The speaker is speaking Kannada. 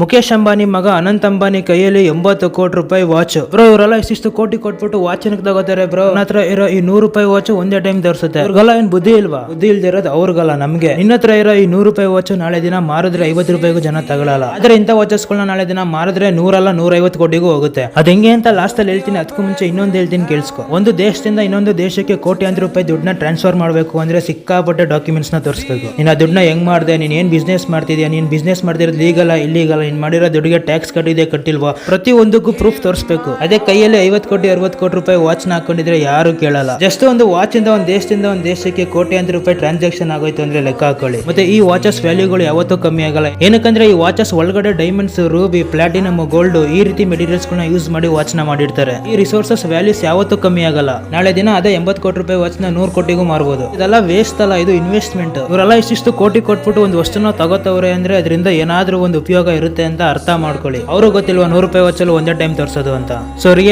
ಮುಖೇಶ್ ಅಂಬಾನಿ ಮಗ ಅನಂತ್ ಅಂಬಾನಿ ಕೈಯಲ್ಲಿ 80 ಕೋಟಿ ರೂಪಾಯಿ ವಾಚ್. ಬ್ರೋ ಇವರೆಲ್ಲ ಇಷ್ಟಿಷ್ಟು ಕೋಟಿ ಕೊಟ್ಬಿಟ್ಟು ವಾಚ್ ಏನಕ್ಕೆ ತಗೋತಾರೆ ಬ್ರೋ? ಹತ್ರ ಇರೋ ಈ 100 ರೂಪಾಯಿ ವಾಚ್ ಒಂದೇ ಟೈಮ್ ತೋರಿಸುತ್ತೆ. ಇವ್ರಿಗೆಲ್ಲ ಏನ್ ಬುದ್ಧಿ ಇಲ್ವಾ? ಬುದ್ಧಿ ಇಲ್ದೇ ಇರೋದು ಅವ್ರಿಗಲ್ಲ, ನಮ್ಗೆ. ನಿನ್ನ ಹತ್ರ ಇರೋ ಈ 100 ರೂಪಾಯಿ ವಾಚ್ ನಾಳೆ ದಿನ ಮಾರಿದ್ರೆ 50 ರೂಪಾಯಿಗೂ ಜನ ತಗೊಳ್ಳಲ್ಲ. ಆದ್ರೆ ಇಂಥ ವಾಚಸ್ಗಳನ್ನ ನಾಳೆ ದಿನ ಮಾರಿದ್ರೆ 100 ಅಲ್ಲ 150 ಕೋಟಿಗೂ ಹೋಗುತ್ತೆ. ಅದ್ ಹೆಂಗೆ ಅಂತ ಲಾಸ್ಟ್ ಅಲ್ಲಿ ಹೇಳ್ತೀನಿ. ಅದಕ್ಕೂ ಮುಂಚೆ ಇನ್ನೊಂದು ಹೇಳ್ತೀನಿ ಕೇಳಿಸ್ಕೊ. ಒಂದು ದೇಶದಿಂದ ಇನ್ನೊಂದು ದೇಶಕ್ಕೆ ಕೋಟ್ಯಾಂತರ ರೂಪಾಯಿ ದುಡ್ಡನ್ನ ಟ್ರಾನ್ಸ್ಫರ್ ಮಾಡಬೇಕು ಅಂದ್ರೆ ಸಿಕ್ಕಾಪಟ್ಟೆ ಡಾಕ್ಯುಮೆಂಟ್ಸ್ ನ ತೋರಿಸಬೇಕು. ನೀನ್ ಆ ದುಡ್ಡನ್ನ ಹೆಂಗ್ ಮಾಡಿದೆ, ನೀನ್ ಏನ್ ಬಿಸ್ನೆಸ್ ಮಾಡ್ತಿದ್ಯಾ, ನೀನ್ ಬಿಸ್ನೆಸ್ ಮಾಡ್ತಿರೋದು ಲೀಗಲ್ ಇಲ್ಲೀಗಲ್, ನೀನ್ ಮಾಡಿರೋ ದುಡ್ಡಿಗೆ ಟ್ಯಾಕ್ಸ್ ಕಟ್ಟಿದೆ ಕಟ್ಟಿಲ್ವಾ, ಪ್ರತಿ ಒಂದಕ್ಕೂ ಪ್ರೂಫ್ ತೋರಿಸಬೇಕು. ಅದೇ ಕೈಯಲ್ಲಿ 50 ಕೋಟಿ 60 ಕೋಟಿ ರೂಪಾಯಿ ವಾಚ್ ನ ಹಾಕೊಂಡಿದ್ರೆ ಯಾರು ಕೇಳಲ್ಲ. ಜಸ್ಟ್ ಒಂದು ವಾಚ್ ಇಂದ ಒಂದು ದೇಶದಿಂದ ಒಂದು ದೇಶಕ್ಕೆ ಕೋಟ್ಯಾಂತರ ರೂಪಾಯಿ ಟ್ರಾನ್ಸಾಕ್ಷನ್ ಆಗೋಯ್ತು ಅಂದ್ರೆ ಲೆಕ್ಕ ಹಾಕೊಳ್ಳಿ. ಮತ್ತೆ ಈ ವಾಚಸ್ ವ್ಯಾಲ್ಯೂಗಳು ಯಾವತ್ತೂ ಕಮ್ಮಿ ಆಗಲ್ಲ. ಏನಕ್ಕಂದ್ರೆ ಈ ವಾಚಸ್ ಒಳಗಡೆ ಡೈಮಂಡ್ಸ್, ರೂಬಿ, ಪ್ಲಾಟಿನಮ್, ಗೋಲ್ಡ್ ಈ ರೀತಿ ಮೆಟೀರಿಯಲ್ಸ್ ಗಳನ್ನ ಯೂಸ್ ಮಾಡಿ ವಾಚ್ ನ ಮಾಡಿರ್ತಾರೆ. ಈ ರಿಸೋರ್ಸಸ್ ವ್ಯಾಲ್ಯೂಸ್ ಯಾವತ್ತೂ ಕಮ್ಮಿ ಆಗಲ್ಲ. ನಾಳೆ ದಿನ ಅದೇ 80 ಕೋಟಿ ರೂಪಾಯಿ ವಾಚ್ ನ 100 ಕೋಟಿಗೂ ಮಾರಬಹುದು. ಇದೆಲ್ಲ ವೇಸ್ಟ್ ಅಲ್ಲ, ಇದು ಇನ್ವೆಸ್ಟ್ಮೆಂಟ್. ಇವರೆಲ್ಲ ಇಷ್ಟಿಷ್ಟು ಕೋಟಿ ಕೊಟ್ಬಿಟ್ಟು ಒಂದು ವಸ್ತುನ ತಗೋತವ್ರೆ ಅಂದ್ರೆ ಅದರಿಂದ ಏನಾದ್ರೂ ಒಂದು ಉಪಯೋಗ ಇರುತ್ತೆ ಅಂತ ಅರ್ಥ ಮಾಡ್ಕೊಳ್ಳಿ. ಅವರು ಗೊತ್ತಿಲ್ವಾ 100 ರೂಪಾಯಿ ವಾಚ್ ಅಲ್ಲಿ ಒಂದೇ ಟೈಮ್ ತೋರಿಸೋದು ಅಂತ. So really